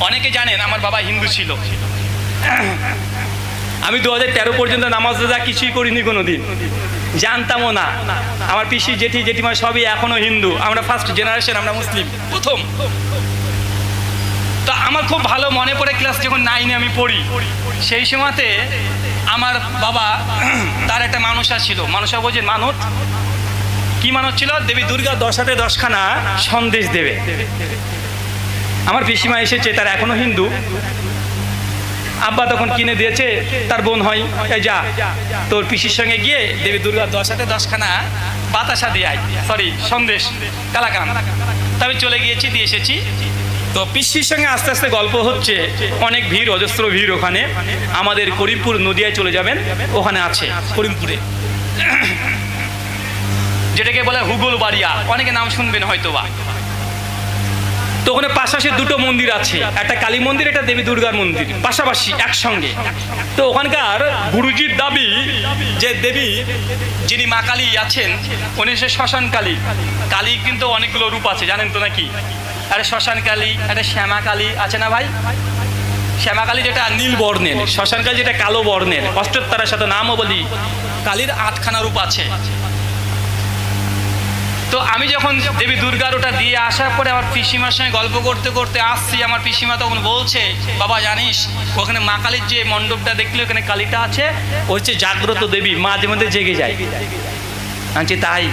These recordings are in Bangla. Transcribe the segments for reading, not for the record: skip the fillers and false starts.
অনেকে জানেন আমার বাবা হিন্দু ছিল। আমি 2013 পর্যন্ত নামাজ রোজা কিছুই করিনি কোনোদিন, জানতামও না। আমার পিসি জেঠি জেঠিমা সবই এখনো হিন্দু, আমরা ফার্স্ট জেনারেশন, আমরা মুসলিম প্রথম। তো আমার খুব ভালো মনে পড়ে ক্লাস যখন 9-এ আমি পড়ি, সেই সময়তে আমার বাবা তার একটা মানসা ছিল। মানসা বোঝেন? মানত কি মানত ছিল? দেবী দুর্গা 10 হাতে 10খানা সন্দেশ দেবে। আমার পিসিমা এসেছে, তার এখনো হিন্দু। আব্বা তখন কিনে দিয়েছে, তার বোন হয়, এই যা তোর পিসির সঙ্গে গিয়ে দেবী দুর্গা 10 হাতে 10খানা বাতাসা দিয়ে আয়, সরি সন্দেশ, কালাকান। তা আমি চলে গিয়েছি, দিয়ে এসেছি। তো পিসির সঙ্গে আস্তে আস্তে গল্প হচ্ছে, অনেক ভিড়, অজস্র ভিড় ওখানে। আমাদের করিমপুর নদিয়ায় চলে যাবেন, ওখানে আছে করিমপুরে, যেটাকে বলে হুগল বাড়িয়া, অনেকে নাম শুনবেন হয়তো বা। তো ওখানে পাশাপাশি দুটো মন্দির আছে, একটা কালী মন্দির, একটা দেবী দুর্গার মন্দির, পাশাপাশি একসঙ্গে। তো ওখানকার গুরুজির দাবি যে দেবী যিনি মা কালী আছেন, উনি সে শ্মশান কালী। কালী কিন্তু অনেকগুলো রূপ আছে, জানেন তো নাকি? আরে শ্মশান কালী, একটা শ্যামা কালী আছে না ভাই? শ্যামা কালী যেটা নীল বর্ণের, শ্মশান কালী যেটা কালো বর্ণের। অষ্টোত্তরের সাথে নামও বলি, কালীর 8খানা রূপ আছে। তো আমি যখন দেবী দুর্গার ওটা দিয়ে আসার পরে আমার পিসিমার সঙ্গে গল্প করতে করতে আসছি, আমার পিসিমা তখন বলছে, বাবা জানিস ওখানে মা কালীর যে মণ্ডপটা দেখলি, ওখানে কালীটা আছে, ও হচ্ছে জাগ্রত দেবী, মাঝে মধ্যে জেগে যায়। আনছি তাই।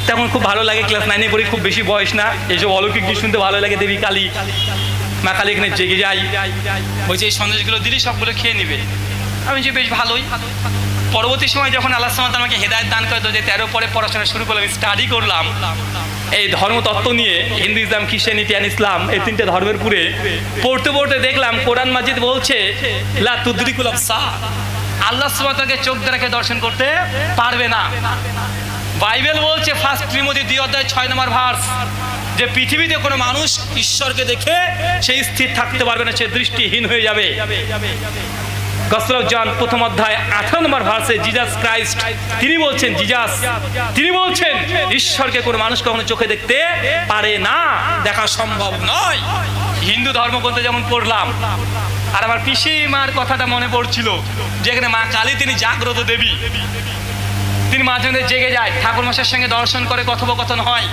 তখন খুব ভালো লাগে, ক্লাস 9-এ পড়ি, খুব বেশি বয়স না, এইসব অলৌকিক কি শুনতে ভালো লাগে। দেবী কালী, মা কালী এখানে জেগে যায়, বলছে এই সন্দেশগুলো দিলি সবগুলো খেয়ে নিবে। আমি যে বেশ ভালোই। পরবর্তী সময় যখন আল্লাহ সুবহানাহু ওয়া তাআলা আমাকে হেদায়েত দান করে, তো যে 13 পরে পড়াশোনা শুরু করলাম, স্টাডি করলাম এই ধর্মতত্ত্ব নিয়ে, হিন্দু, ইসলাম, খ্রিস্টানিটি আর ইসলাম, এই 3টে ধর্মের পুরে পড়তে পড়তে দেখলাম কোরআন মাজিদ বলছে লা তুদরিকুল আবসার, আল্লাহ সুবহানাহু ওয়া তাআলাকে চোখ দ্বারা দর্শন করতে পারবে না। বাইবেল বলছে ফার্স্ট তিমোথী 2 নম্বর ভার্স, যে পৃথিবীতে কোনো মানুষ ঈশ্বরকে দেখে সেই স্থির থাকতে পারবে না, সে দৃষ্টিহীন হয়ে যাবে। গসপেল অফ জন 1 অধ্যায় 18 নম্বর ভার্সে জিজাস ক্রাইস্ট তিনি বলছেন, তিনি বলছেন ঈশ্বরকে কোনো মানুষ কখনো চোখে দেখতে পারে না, দেখা সম্ভব নয়। হিন্দু ধর্মগ্রন্থে যেমন পড়লাম, আর আমার পিসিমার কথাটা মনে পড়ছিল, যেখানে মা কালী তিনি জাগ্রত দেবী, তিনি মাঝে মধ্যে জেগে যায়, ঠাকুর মশাইয়ের সঙ্গে দর্শন করে, কথোপকথন হয়।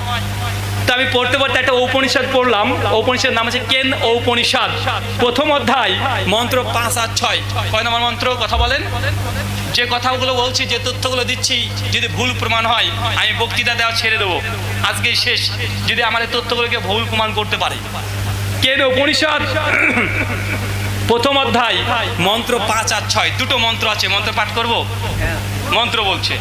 তো আমি পড়তে পড়তে একটা উপনিষদ পড়লাম, উপনিষদ নাম আছে কেন উপনিষদ, 1 অধ্যায় মন্ত্র 5 আর 6। কয় নম্বর মন্ত্র? কথা বলেন। যে কথাগুলো বলছি, যে তথ্যগুলো দিচ্ছি, যদি ভুল প্রমাণ হয় আমি বক্তৃতা দেওয়া ছেড়ে দেবো, আজকেই শেষ, যদি আমার এই তথ্যগুলোকে ভুল প্রমাণ করতে পারে। কেন উপনিষদ 1 অধ্যায় মন্ত্র 5 আর 6, দুটো মন্ত্র আছে, মন্ত্র পাঠ করব। মন্ত্র বলছে,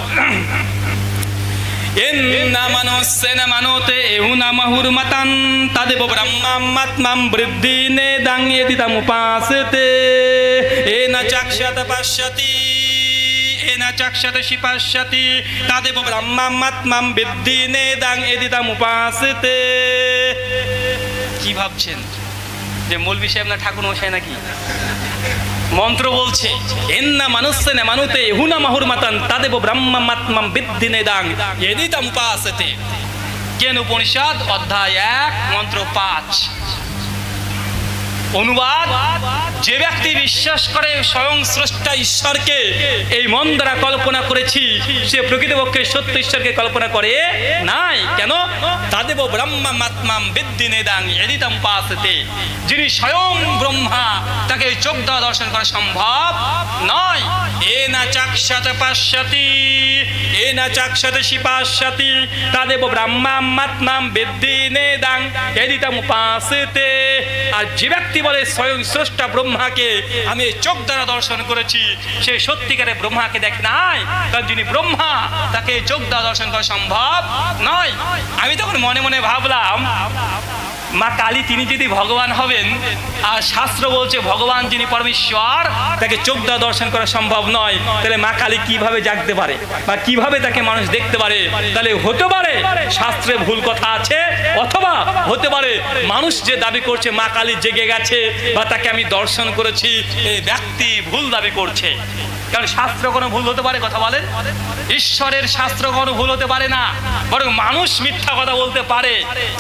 এন্না মানসেন মানোতে এহুনা মাহুরমাতান তাদেব ব্রহ্মাত্মাম বৃদ্ধিনে দাঙ্গে দিতামুপাসতে এনা চাক্ষাত পাশ্যতি এনা চাক্ষাত শিপাশ্যতি তাদেব ব্রহ্মাত্মাম বৃদ্ধিনে দাঙ্গে দিতামুপাসতে। কি ভাবছেন যে মৌলভী সাহেব না ঠাকুর মশাই নাকি? মন্ত্র বলছে এন্না মানুষেন মানুতে হুনা মাহুর মাতান তাদেব ব্রহ্মাত্মাম বিদ্ধিনে দাং এদিতাম উপাসতে। কেন উপনিষদ অধ্যায় 1 মন্ত্র 5। অনুবাদ, যে ব্যক্তি বিশ্বাস করে স্বয়ং স্রষ্টা ঈশ্বরকে এই মন দ্বারা কল্পনা করেছি, সে প্রকৃতপক্ষে সত্য ঈশ্বরকে কল্পনা করে নাই। কেন? তাদেব ব্রহ্মাত্মাম বিদ্ধিনে দাং এদিতাম উপাসতে, যিনি স্বয়ং ব্রহ্মা, তাকে চোখ দ্বারা দর্শন করা সম্ভব নয়। এনা চাক্ষাত পাশ্যতি এনা চাক্ষাত শিপাশ্যতি তাদেব ব্রহ্মাত্মাম বিদ্ধিনে দাং এদিতাম উপাসতে। আর যে ব্যক্তি বলে স্বয়ং স্রষ্টা ব্রহ্মাকে আমি চোখ দ্বারা দর্শন করেছি, সে সত্যিকারে ব্রহ্মাকে দেখে নাই, কারণ যিনি ব্রহ্মা তাকে চোখ দ্বারা দর্শন করা সম্ভব নয়। আমি তখন মনে মনে ভাবলাম, মা কালী তিনি যদি ভগবান হবেন, আর শাস্ত্র বলছে ভগবান যিনি পরমেশ্বর তাকে চোখ দ্বারা দর্শন করা সম্ভব নয়, তাহলে মা কালী কিভাবে জাগতে পারে বা কিভাবে তাকে মানুষ দেখতে পারে? তাহলে হতে পারে শাস্ত্রে ভুল কথা আছে, অথবা হতে পারে মানুষ যে দাবি করছে মা কালী জেগে গেছে বা তাকে আমি দর্শন করেছি, এই ব্যক্তি ভুল দাবি করছে। কারণ শাস্ত্র কোনো ভুল হতে পারে? কথা বলেন। ঈশ্বরের শাস্ত্র কোনো ভুল হতে পারে না, বরং মানুষ মিথ্যা কথা বলতে পারে।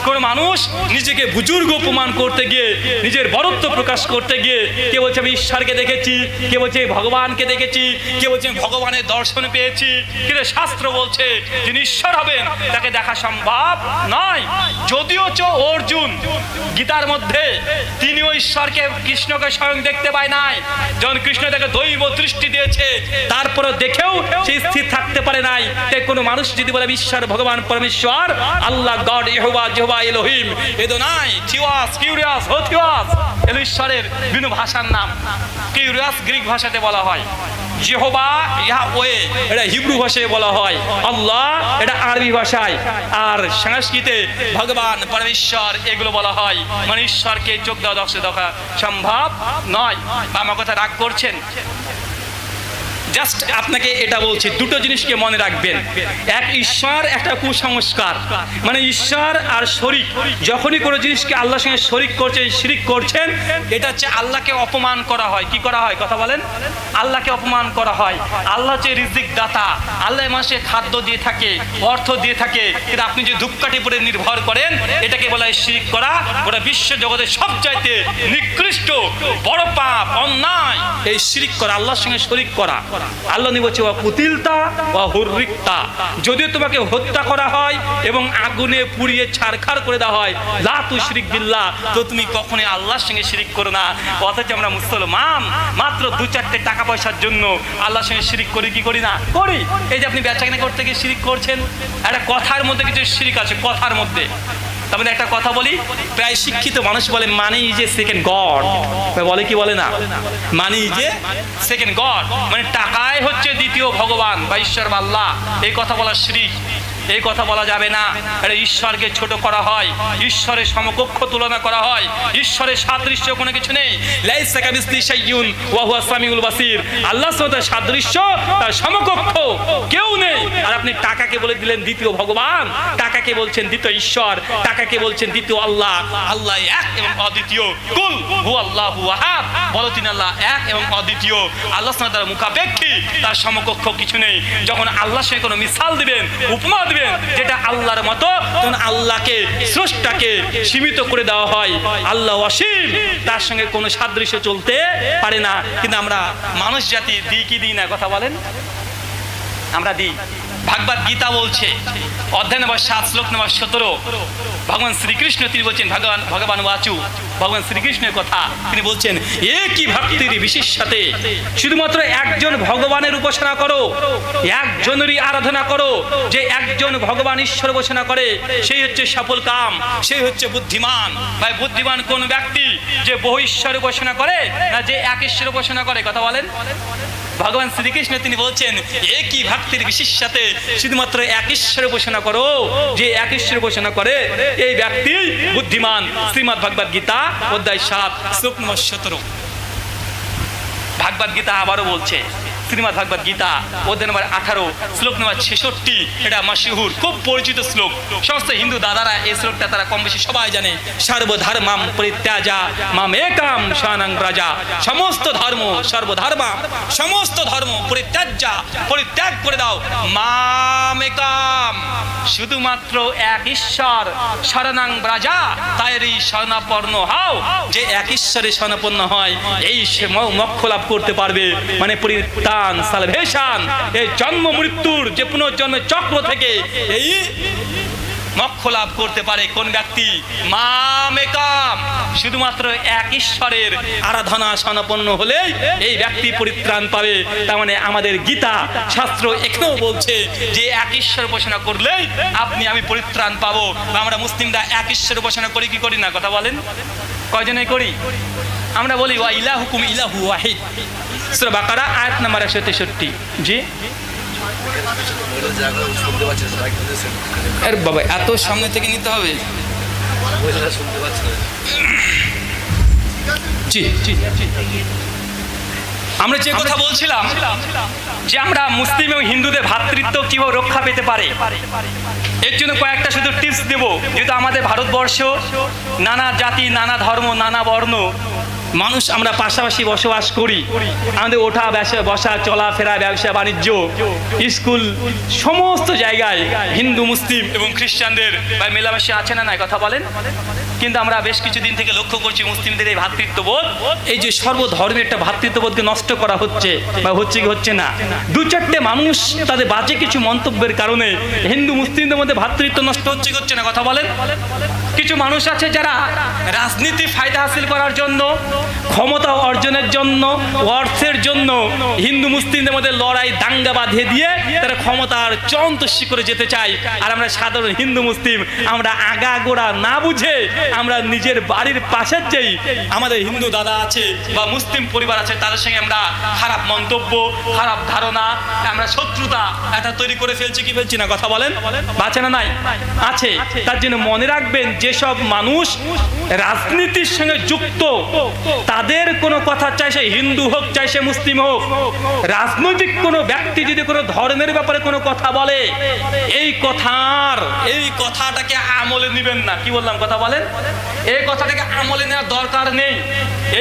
কোন মানুষ নিজেকে বুজুর্গ প্রমাণ করতে গিয়ে, নিজের বরত্ব প্রকাশ করতে গিয়ে, কে বলছে আমি ঈশ্বরকে দেখেছি, কে বলছে ভগবানকে দেখেছি, কে বলছে আমি ভগবানের দর্শন পেয়েছি, কিন্তু শাস্ত্র বলছে যিনি ঈশ্বর হবেন তাকে দেখা সম্ভব নয়। যদিও অর্জুন গীতার মধ্যে তিনিও ঈশ্বরকে, কৃষ্ণকে স্বয়ং দেখতে পায় নাই। যখন কৃষ্ণ তাকে দৈব দৃষ্টি দিয়েছে, তারপরে দেখেও সে স্থির থাকতে পারে নাই। তাই কোনো মানুষ যদি বলে ঈশ্বর ভগবান পরমেশ্বর, আল্লাহ, গড, ইহোবা, জেহোবা, এলোহিম, এদোনাই, থিওয়াস, কিউরিয়াস, হোথিওয়াস, এলো ঈশ্বরের বিভিন্ন ভাষার নাম। কিউরিয়াস গ্রিক ভাষাতে বলা হয়, জেহোবা ইয়াহওয়ে এটা হিব্রু ভাষায় বলা হয়, আল্লাহ এটা আরবি ভাষায়, আর সংস্কৃতে ভগবান পরমেশ্বর এগুলো বলা হয়। মানে ঈশ্বরকে চোখ দেওয়া দর্শে দেখা সম্ভব নয়। বা আমার কথা রাগ করছেন? জাস্ট আপনাকে এটা বলছি, দুটো জিনিসকে মনে রাখবেন। এক ঈশ্বর, একটা কুসংস্কার। মানে ঈশ্বর আর শরীক, যখনই কোনো জিনিসকে আল্লাহর সঙ্গে শরীক করছেন, শিরিক করছেন, এটা হচ্ছে আল্লাহকে অপমান করা হয়। কি করা হয়? কথা বলেন। আল্লাহকে অপমান করা হয়। আল্লাহ হচ্ছে রিজিক দাতা, আল্লাহ মানুষকে খাদ্য দিয়ে থাকে, অর্থ দিয়ে থাকে, কিন্তু আপনি যে ধূপকাঠি পরে নির্ভর করেন, এটাকে বলা হয় শিরিক করা। ওটা বিশ্ব জগতের সবচাইতে নিকৃষ্ট বড় পাপ, অন্যায় এই শিরিক করা, আল্লাহর সঙ্গে শরীক করা। আল্লাহ বলছে কুতিলতা বা হুররিকতা, যদিও তোমাকে হত্যা করা হয় এবং আগুনে পুড়িয়ে ছারখার করে দেওয়া হয়, লা তুশরিক বিল্লাহ, তো তুমি কখনোই আল্লাহর সঙ্গে শিরিক করো না। অথচ আমরা মুসলমান মাত্র 2-4টে টাকা পয়সার জন্য আল্লাহর সঙ্গে শিরিক করি কি করি না? করি। এই যে আপনি বেচাকেনা করতে গিয়ে শিরিক করছেন, একটা কথার মধ্যে কিছু শিরিক আছে, কথার মধ্যে। তার মধ্যে একটা কথা বলি, প্রায় শিক্ষিত মানুষ বলে money is a second god. বলে কি বলে না? Money is a second god, মানে টাকাই হচ্ছে দ্বিতীয় ভগবান বা ঈশ্বর বা আল্লাহ। এই কথা বলা শিরিক, এই কথা বলা যাবে না। এটা ঈশ্বরকে ছোট করা হয়, ঈশ্বরের সমকক্ষ তুলনা করা হয়, ঈশ্বরের সাদৃশ্য কোনো কিছু নেই। লাইসা কামিসলি শাইউন ওয়া হুয়া সামিউল বাসির, আল্লাহর সাথে সাদৃশ্য, তার সমকক্ষ কেউ নেই। আর আপনি টাকাকে বলে দিলেন দ্বিতীয় ভগবান, টাকাকে বলছেন দ্বিতীয় ঈশ্বর, টাকাকে বলছেন দ্বিতীয় আল্লাহ। আল্লাহ এক এবং অদ্বিতীয়। কুল হুয়াল্লাহু আহাদ, বলো তিনি আল্লাহ এক এবং অদ্বিতীয়। আল্লাহর সাথে তার মুখাপেক্ষী, তার সমকক্ষ কিছু নেই। যখন আল্লাহর সঙ্গে কোনো মিসাল দিবেন, উপমা দিবেন যেটা আল্লাহর মতো, তখন আল্লাহকে, স্রষ্টাকে সীমিত করে দেওয়া হয়। আল্লাহ অসীম, তার সঙ্গে কোনো সাদৃশ্য চলতে পারে না। কিন্তু আমরা মানুষ জাতি দিই কি দিই না? কথা বলেন। আমরা দিই। ভাগবত গীতা বলছে, অধ্যায় নম্বর 7, শ্লোক নম্বর 17, ভগবান শ্রীকৃষ্ণ তিনি বলছেন, ভগবান বাচু, ভগবান শ্রীকৃষ্ণের কথা তিনি বলছেন, একই ভক্তির বিশেষতে, শুধুমাত্র একজন ভগবানের উপাসনা করো, একজনেরই আরাধনা করো। যে একজন ভগবান ঈশ্বর উপাসনা করে সেই হচ্ছে সফল কাম, সেই হচ্ছে বুদ্ধিমান। ভাই বুদ্ধিমান কোন ব্যক্তি? যে বহু ঈশ্বর উপাসনা করে না যে এক ঈশ্বর উপাসনা করে? কথা বলেন। ভগবান শ্রীকৃষ্ণ তিনি বলছেন, একই ভক্তির বিশেষতে, শুধুমাত্র এক ঈশ্বর উপাসনা করো। যে এক ঈশ্বর উপাসনা করে এই ব্যক্তি বুদ্ধিমান। শ্রীমদ্ ভগবত গীতা অধ্যায় 7, শ্লোক নম্বর 17। ভাগবত গীতা আবারও বলছে, শ্রীমদ্ ভগবত গীতা অধ্যায় নম্বর 18, শ্লোক নম্বর 66। এটা মাশহুর, খুব পরিচিত শ্লোক। সমস্ত হিন্দু দাদারা এই শ্লোকটা তারা কম বেশি সবাই জানে। সর্বধর্মাম পরিত্যাজা মাম একাম শরণং ব্রজা, সমস্ত ধর্ম, সর্বধর্মা, সমস্ত ধর্ম পরিত্যাজ্যা, পরিত্যাগ করে দাও, মাম একাম, শুধুমাত্র এক ঈশ্বর, শরণং ব্রজা, তাইরই শরণাপন্ন হও। যে এক ঈশ্বরে শরণাপন্ন হয় এই সে মোক্ষ লাভ করতে পারবে। মানে পরিত্রাণ, সালভেশন, এই জন্ম মৃত্যুর যে পুনর্জন্মের চক্র থেকে এই মোক্ষ লাভ করতে পারে কোন ব্যক্তি? মাম একাম, শুধুমাত্র এক ঈশ্বরের আরাধনা সমাপন্ন হলেই এই ব্যক্তি পরিত্রাণ পাবে। তার মানে আমাদের গীতা শাস্ত্র এখানেও বলছে যে এক ঈশ্বর উপাসনা করলেই আপনি আমি পরিত্রাণ পাবো। আমরা মুসলিমরা এক ঈশ্বর উপাসনা করি কি করি না? কথা বলেন। কয়জনে করি? আমরা বলি ওয়া ইলাহুকুম ইলাহু ওয়াহিদ, সূরা বাকারা আয়াত নাম্বার 163। জি আরে বাবা, এত সামনে থেকে নিতে হবে? জি জি, আমরা যে কথা বলছিলাম যে আমরা মুসলিম এবং হিন্দুদের ভ্রাতৃত্ব কিভাবে রক্ষা পেতে পারে, এর জন্য কয়েকটা শুধু টিপস দেব। যেহেতু আমাদের ভারতবর্ষ নানা জাতি, নানা ধর্ম, নানা বর্ণ, মানুষ আমরা পাশাপাশি বসবাস করি, আমাদের ওঠা বসা চলাফেরা ব্যবসা বাণিজ্য স্কুল সমস্ত জায়গায় হিন্দু মুসলিম এবং খ্রিস্টানদের বা মেলামেশা আছে না নাই কথা বলেন। কিন্তু আমরা বেশ কিছুদিন থেকে লক্ষ্য করছি মুসলিমদের এই ভ্রাতৃত্ববোধ, এই যে সর্বধর্মের একটা ভ্রাতৃত্ববোধকে নষ্ট করা হচ্ছে বা হচ্ছে কি হচ্ছে না। দু চারটে মানুষ তাদের বাজে কিছু মন্তব্যের কারণে হিন্দু মুসলিমদের মধ্যে ভ্রাতৃত্ব নষ্ট হচ্ছে কি হচ্ছে না কথা বলেন। কিছু মানুষ আছে যারা রাজনীতি ফায়দা হাসিল করার জন্য, ক্ষমতা অর্জনের জন্য, অর্থের জন্য হিন্দু মুসলিমদের মধ্যে লড়াই দাঙ্গা বাঁধিয়ে দিয়ে তারা ক্ষমতার চূড়ান্ত শিখরে যেতে চায়। আর আমরা সাধারণ হিন্দু মুসলিম আমরা আগাগোড়া না বুঝে আমরা নিজের বাড়ির পাশের যেই আমাদের হিন্দু দাদা আছে বা মুসলিম পরিবার আছে তাদের সঙ্গে আমরা খারাপ মন্তব্য, খারাপ ধারণা, আমরা শত্রুতা এটা তৈরি করে ফেলছি কি ফেলছি না কথা বলেন। আছে না নাই? আছে। তার জন্য মনে রাখবেন যেসব মানুষ রাজনীতির সঙ্গে যুক্ত তাদের কোনো কথা, চাই সে হিন্দু হোক চাই সে মুসলিম হোক, রাজনৈতিক কোনো ব্যক্তি যদি কোনো ধর্মের ব্যাপারে কোনো কথা বলে এই কথাটাকে আমলে নেবেন না। কি বললাম কথা বলেন? এই কথাটাকে আমলে নেওয়ার দরকার নেই।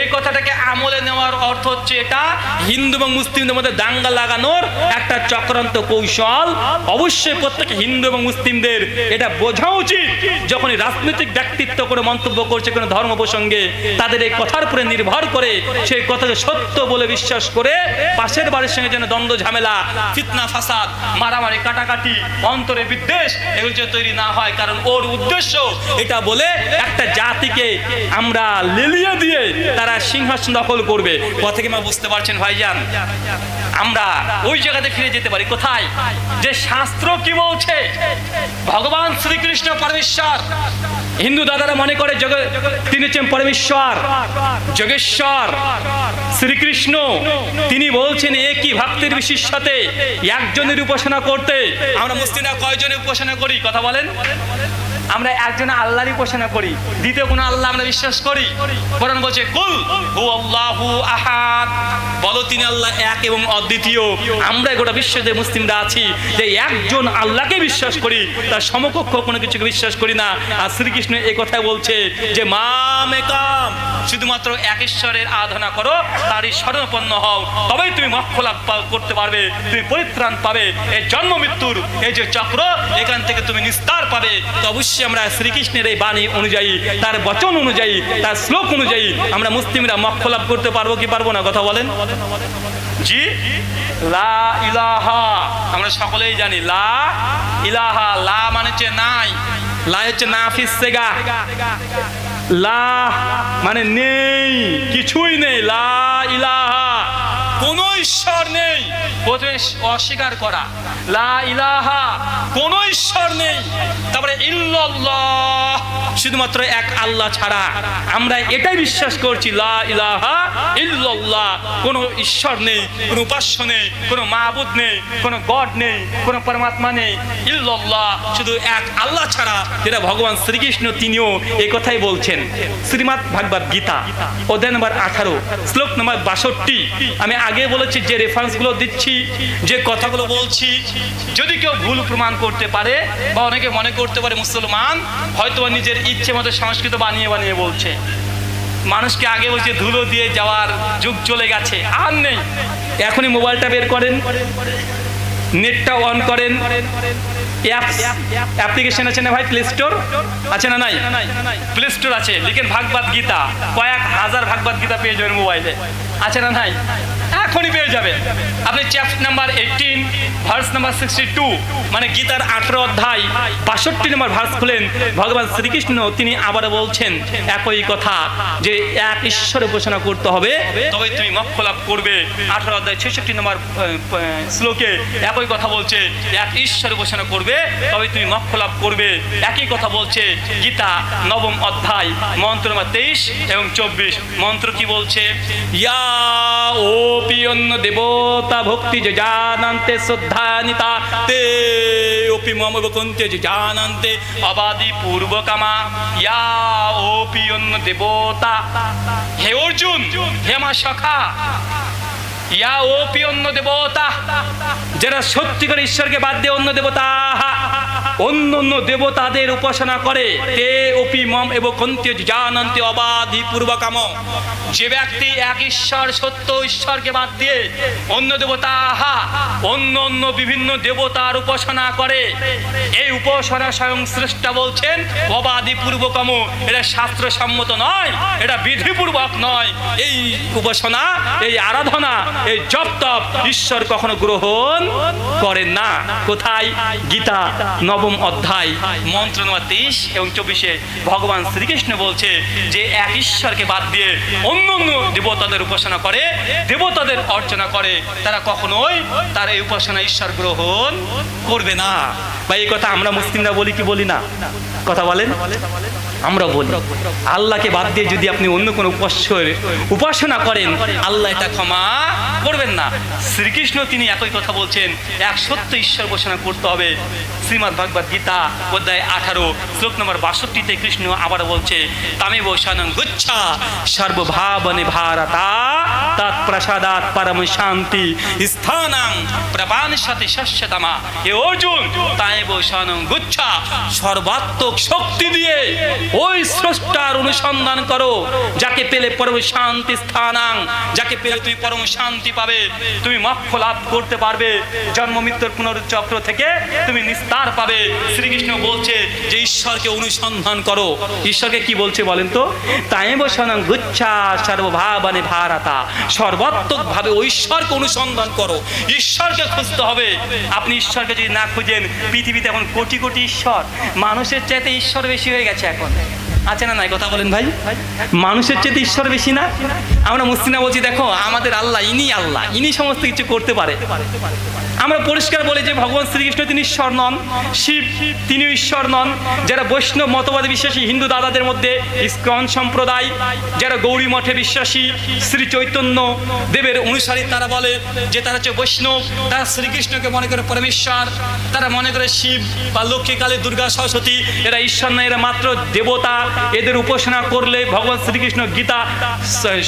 এই কথাটাকে আমলে নেওয়ার অর্থ হচ্ছে এটা হিন্দু এবং মুসলিমদের মধ্যে দাঙ্গা লাগানোর একটা চক্রান্ত কৌশল। অবশ্যই প্রত্যেক হিন্দু এবং মুসলিমদের এটা বোঝা উচিত যখনই রাজনৈতিক ব্যক্তিত্ব কোনো মন্তব্য করছে কোনো ধর্ম প্রসঙ্গে তাদের এই কথার উপরে নির্ভর করে সেই কথাকে সত্য বলে বিশ্বাস করে পাশের বাড়ির সঙ্গে যেন দ্বন্দ্ব ঝামেলা, ফিতনা ফাসাদ, মারামারি কাটাকাটি, অন্তরে বিদ্বেষ এগুলো যে তৈরি না হয়। কারণ ওর উদ্দেশ্য এটা বলে একটা জাতিকে আমরা লেলিয়ে দিয়ে তারা সিংহাসন দখল করবে। কথা কি মা বুঝতে পারছেন ভাইজান? আমরা ওই জায়গাতে ফিরে যেতে পারি কোথায়? যে শাস্ত্র কি বলছে, ভগবান শ্রীকৃষ্ণ পরমেশ্বর। হিন্দু দাদারা মনে করে তিনি হচ্ছেন পরমেশ্বর, যোগেশ্বর। শ্রীকৃষ্ণ তিনি বলছেন একই ভক্তের বিশিষ্টতে একজনের উপাসনা করতে। আমরা মুসলিমরা কয়জনের উপাসনা করি কথা বলেন? আমরা একজন আল্লাহর উপাসনা করি, দ্বিতীয় কোনো আল্লাহ আমরা বিশ্বাস করি? কোরআন বলছে কুল হু আল্লাহু আহাদ, বলো তিনি আল্লাহ এক এবং অদ্বিতীয়। আমরা গোটা বিশ্বতে মুসলিমরা আছি যে একজন আল্লাহকে বিশ্বাস করি, তার সমকক্ষ কোনো কিছুকে বিশ্বাস করি না। আর শ্রীকৃষ্ণ এই কথা বলছে যে মাম একাম, শুধুমাত্র এক ঈশ্বরের আরাধনা করো, তারই শরণাপন্ন হও, তবেই তুমি মোক্ষ লাভ করতে পারবে, তুমি পরিত্রাণ পাবে। এই জন্ম মৃত্যুর এই যে চক্র এখান থেকে তুমি নিস্তার পাবে। তো অবশ্যই আমরা শ্রীকৃষ্ণের এই বাণী অনুযায়ী, তার বচন অনুযায়ী, তার শ্লোক অনুযায়ী আমরা মুসলিমরা মোক্ষ লাভ করতে পারবো কি পারবো না কথা বলেন? জি, লা ইলাহা আমরা সকলেই জানি, লা ইলাহা, লা মানে হচ্ছে নাই, লা হচ্ছে নাফিস সেগা, লা মানে নেই, কিছুই নেই। লা ইলাহা, কোনো ঈশ্বর নেই। প্রথমে অস্বীকার করা, লা ইলাহা কোনো ঈশ্বর নেই। তারপরে ইল্লাল্লাহ, শুধুমাত্র এক আল্লাহ ছাড়া। আমরা এটাই বিশ্বাস করছি, লা ইলাহা ইল্লাল্লাহ, কোনো ঈশ্বর নেই, কোনো উপাস্য নেই, কোনো মাবুদ নেই, কোনো গড নেই, কোনো পরমাত্মা নেই। ইল্লাল্লাহ, শুধু এক আল্লাহ ছাড়া, যেটা ভগবান শ্রীকৃষ্ণ তিনিও এই কথাই বলছেন। শ্রীমদ্ ভাগবত গীতা অধ্যায় নম্বর 18 শ্লোক নম্বর 62। আমি আগে বলেছি যে রেফারেন্সগুলো দিচ্ছি, যে কথাগুলো বলছি, যদি কেউ ভুল প্রমাণ করতে পারে বা অনেকে মনে করতে পারে মুসলমান হয়তো নিজের ইচ্ছে মতো সংস্কৃত বানিয়ে বানিয়ে বলছে। মানুষকে আগে বলছে ধুলো দিয়ে যাওয়ার যুগ চলে গেছে, আর নেই। এখনই মোবাইলটা বের করেন, নেটটা অন করেন, অ্যাপ্লিকেশন আছে না ভাই? প্লে স্টোর আছে না নাই? প্লে স্টোর আছে, লিখেন ভাগবত গীতা, কয়েক হাজার ভাগবত গীতা পেয়ে যাবেন মোবাইলে, আছে না নাই? এখনই পেয়ে যাবেন। আপনি চ্যাপ্টার নাম্বার 18 ভার্স নাম্বার 62 মানে গীতার 18 অধ্যায় 62 নম্বর ভার্স খুলেন, ভগবান শ্রীকৃষ্ণ তিনি আবার বলছেন একই কথা যে এক ঈশ্বর উপাসনা করতে হবে তবে তুমি মোক্ষ লাভ করবে। 18 অধ্যায় 66 নম্বর শ্লোকে একই কথা বলছে, এক ঈশ্বর উপাসনা করবে তবে তুমি মোক্ষ লাভ করবে। একই কথা বলছে গীতা 9ম অধ্যায় মন্ত্র নম্বর 23 এবং 24। মন্ত্র কি বলছে? ইয়া ওপি অন্য দেবতা ভক্তি যে জানান্তে শ্রদ্ধানিতা তে ওপি মম বকন্তে যে জানান্তে অবাদি পূর্বকামা। ইয়া ওপি অন্য দেবতা, হে অর্জুন, হে আমার সখা, ইয়া ওপি অন্য দেবতা, যারা সত্যি করে ঈশ্বরকে বাদ দিয়ে অন্য দেবতা অন্য অন্য দেবতাদের উপাসনা করে তে অপি মম এবং কন্ত্য জানন্তে অবাধি পূর্বকাম। যে ব্যক্তি এক ঈশ্বর সত্য ঈশ্বরকে বাদ দিয়ে অন্য দেবতা অন্য অন্য বিভিন্ন দেবতার উপাসনা করে, এই উপাসনা স্বয়ং স্রষ্টা বলছেন অবাধি পূর্বকাম, এটা শাস্ত্রসম্মত নয়, এটা বিধিপূর্বক নয়। এই উপাসনা, এই আরাধনা, এই জপ তপ ঈশ্বর কখনো গ্রহণ করেন না। কোথায়? গীতা নবম অধ্যায় মন্ত্র নম্বর 23 এবং 24-এ ভগবান শ্রীকৃষ্ণ বলছে যে এক ঈশ্বরকে বাদ দিয়ে অন্য অন্য দেবতাদের উপাসনা করে, দেবতাদের অর্চনা করে, তারা কখনোই তার এই উপাসনা ঈশ্বর গ্রহণ করবে না। বা এই কথা আমরা মুসলিমরা বলি কি বলি না? কথা বলেন। আমরা বলি আল্লাহকে বাদ দিয়ে যদি আপনি অন্য কোনো উপাসনা করেন, আল্লাহ এটা ক্ষমা করবেন না। শ্রীকৃষ্ণ তিনি একই কথা বলছেন, এক সত্য ঈশ্বর উপাসনা করতে হবে। শ্রীমদ্ ভগবদ গীতা অধ্যায় 18 শ্লোক নম্বর 62-তে কৃষ্ণ আবার বলছে তামেব শরণং গচ্ছা সর্বভাবনে ভারতা তৎ প্রসাদাৎ পরম শান্তি স্থানং প্রবাণস্যতি শস্যতমা। হে অর্জুন, তামেব শরণং গচ্ছা, সর্বাত্মক শক্তি দিয়ে ওই স্রষ্টার অনুসন্ধান করো, যাকে পেলে পরম শান্তি স্থানাং, যাকে পেলে তুমি পরম শান্তি পাবে, তুমি মোক্ষ লাভ করতে পারবে, জন্ম মৃত্যুর পুনরুচক্র থেকে তুমি নিস্তার পাবে। শ্রীকৃষ্ণ বলছে যে ঈশ্বরকে অনুসন্ধান করো। ঈশ্বরকে কি বলছে বলেন তো? তামেব শরণং গচ্ছা সর্বভাবনে ভারতা, সর্বাত্মক ভাবে ওই ঈশ্বরকে অনুসন্ধান করো। ঈশ্বরকে খুঁজতে হবে। আপনি ঈশ্বরকে যদি না খুঁজেন, পৃথিবীতে এখন কোটি কোটি ঈশ্বর, মানুষের চাইতে ঈশ্বর বেশি হয়ে গেছে এখন, আছে না নাই? কথা বলেন ভাই, মানুষের চেয়ে ঈশ্বর বেশি না? আমরা মুসলিমরা বলছি দেখো আমাদের আল্লাহ, ইনি সমস্ত কিছু করতে পারে। আমরা পরিষ্কার বলি যে ভগবান শ্রীকৃষ্ণ তিনি ঈশ্বর নন, শিব তিনিও ঈশ্বর নন। যারা বৈষ্ণব মতবাদে বিশ্বাসী হিন্দু দাদাদের মধ্যে ইস্কন সম্প্রদায়, যারা গৌরী মঠে বিশ্বাসী, শ্রী চৈতন্য দেবের অনুসারী, তারা বলে যে তারা হচ্ছে বৈষ্ণব, তারা শ্রীকৃষ্ণকে মনে করে পরমেশ্বর, তারা মনে করে শিব বা লক্ষ্মী কালী দুর্গা সরস্বতী এরা ঈশ্বর নয়, এরা মাত্র দেবতা। এদের উপাসনা করলে ভগবান শ্রীকৃষ্ণ গীতা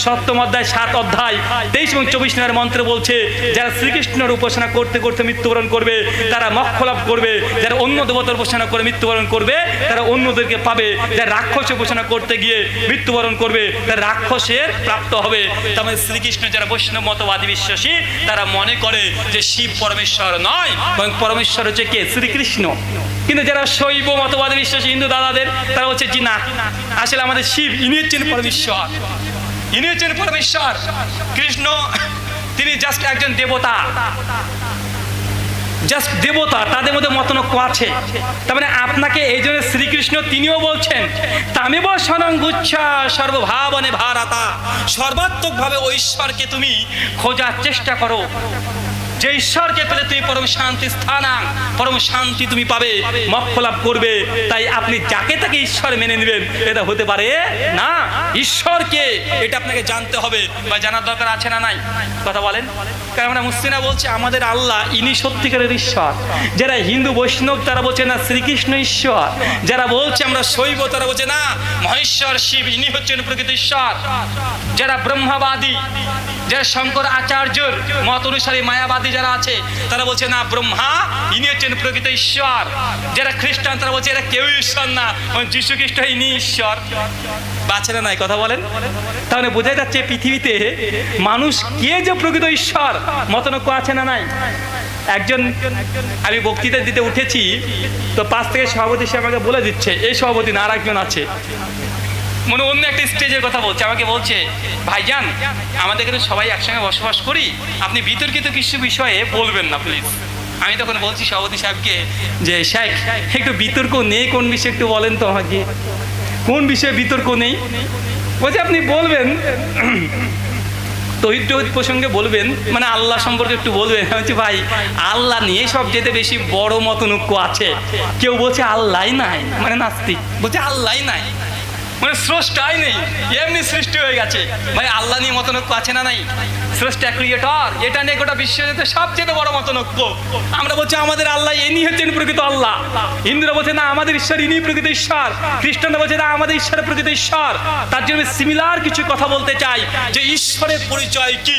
7ম অধ্যায় 7 অধ্যায় 23 এবং 24 নম্বর মন্ত্রে বলছে যারা শ্রীকৃষ্ণের উপাসনা করতে করতে মৃত্যুবরণ করবে তারা মোক্ষ লাভ করবে, যারা অন্য দেবতার উপাসনা করে মৃত্যুবরণ করবে তারা অন্যদেরকে পাবে, যারা রাক্ষস উপাসনা করতে গিয়ে মৃত্যুবরণ করবে তারা রাক্ষসের প্রাপ্ত হবে। তার মানে শ্রীকৃষ্ণ যারা বৈষ্ণব মতবাদী বিশ্বাসী তারা মনে করে যে শিব পরমেশ্বর নয়, বরং পরমেশ্বর হচ্ছে কে? শ্রীকৃষ্ণ। কিন্তু যারা শৈব মতবাদী বিশ্বাসী হিন্দু দাদাদের, তারা হচ্ছে জি না, আসলে আমাদের শিব ইনি হচ্ছেন পরমেশ্বর, ইনি হচ্ছেন পরমেশ্বর। কৃষ্ণ তিনি জাস্ট একজন দেবতা, জাস্ট দেবতা, তাদের মধ্যে মতনৈক্য আছে। তার মানে আপনাকে এই জন্য শ্রীকৃষ্ণ তিনিও বলছেন তামেব শরণং গচ্ছা সর্বভাবনে ভারতা, সর্বাত্মকভাবে ওই ঈশ্বরকে তুমি খোঁজার চেষ্টা করো, যে ঈশ্বরকে পেলে তুমি পরম শান্তি স্থানাং, পরম শান্তি তুমি পাবে, মোক্ষ লাভ করবে। তাই আপনি যাকে তাকে ঈশ্বর মেনে নেবেন এটা হতে পারে না। ঈশ্বরকে এটা আপনাকে জানতে হবে বা জানার দরকার আছে না নাই? কথা বলেন। কারণ আমরা মুসলিমরা বলছি আমাদের আল্লাহ ইনি সত্যিকারের ঈশ্বর। যারা হিন্দু বৈষ্ণব তারা বলছে না শ্রীকৃষ্ণ ঈশ্বর, যারা বলছে আমরা শৈব তারা বলছে না মহেশ্বর শিব ইনি হচ্ছেন প্রকৃত ঈশ্বর। যারা ব্রহ্মবাদী, যারা শঙ্কর আচার্যর মত অনুসারী মায়াবাদী যারা আছে তারা বলছে না ব্রহ্মা ইনি হচ্ছেন প্রকৃত ঈশ্বর। যারা খ্রিস্টান তারা বলছে এরা কেউ ঈশ্বর না, যীশু খ্রিস্ট ইনি ঈশ্বর। বাঁচে না নাই? কথা বলেন। তাহলে বোঝা যাচ্ছে পৃথিবীতে মানুষ কে যে প্রকৃত ঈশ্বর মতনৈক্য আছে না নাই? একজন আমি বক্তৃতা দিতে উঠেছি তো পাশ থেকে সভাপতি সে আমাকে বলে দিচ্ছে এই সভাপতি না আর একজন আছে, মনে অন্য একটা স্টেজের কথা বলছে, আমাকে বলছে ভাইজান আমাদের এখানে সবাই একসঙ্গে বসবাস করি, আপনি বিতর্কিত কিছু বিষয়ে বলবেন না প্লিজ। আমি তখন বলছি সভাপতি সাহেবকে যে শেখ একটু বিতর্ক নেই, কোন বিষয়ে একটু বলেন তো আমাকে, কোন বিষয়ে বিতর্ক নেই? বলছে আপনি বলবেন তৌহিদ প্রসঙ্গে বলবেন, মানে আল্লাহ সম্পর্কে একটু বলবেন। বলছি ভাই আল্লাহ নিয়ে সবচেয়ে বেশি বড় মতনৈক্য আছে। কেউ বলছে আল্লাহ নাই, মানে নাস্তিক বলছে আল্লাহ নাই, মানে স্রষ্টাই নেই, এমনি সৃষ্টি হয়ে গেছে। ভাই আল্লাহ নিয়ে মতনৈক্য আছে না নাই? স্রষ্টা ক্রিয়েটর, এটা নিয়ে গোটা বিশ্বের সবচেয়ে বড় মতনৈক্য। আমরা বলছি আমাদের আল্লাহ ইনি হচ্ছেন প্রকৃত আল্লাহ, হিন্দুরা বলছে না আমাদের ঈশ্বর ইনি প্রকৃত ঈশ্বর, খ্রিস্টানরা বলছে না আমাদের ঈশ্বর প্রকৃত ঈশ্বর। তার জন্য সিমিলার কিছু কথা বলতে চাই যে ঈশ্বরের পরিচয় কি।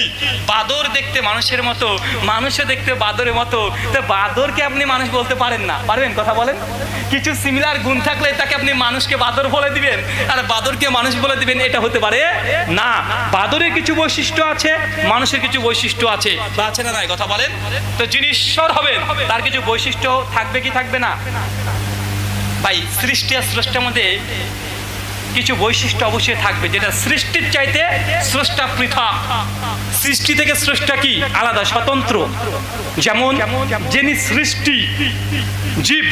বাদর দেখতে মানুষের মতো, মানুষে দেখতে বাদরের মতো, তো বাদরকে আপনি মানুষ বলতে পারেন না, পারবেন? কথা বলেন। কিছু সিমিলার গুণ থাকলে তাকে আপনি মানুষকে বাদর বলে দিবেন আর বাদরকে মানুষ বলে দিবেন, এটা হতে পারে না। বাদরের কিছু বৈশিষ্ট্য আছে, মানুষের কিছু বৈশিষ্ট্য আছে, বা আছে না নাই? কথা বলেন। তো যিনি ঈশ্বর হবেন তার কিছু বৈশিষ্ট্য থাকবে কি থাকবে না? ভাই সৃষ্টি আর স্রষ্টার মধ্যে কিছু বৈশিষ্ট্য অবশ্যই থাকবে, যেটা সৃষ্টির চাইতে স্রষ্টা পৃথক। সৃষ্টি থেকে স্রষ্টা কি আলাদা, স্বতন্ত্র। যেমন যিনি সৃষ্টি, জীব,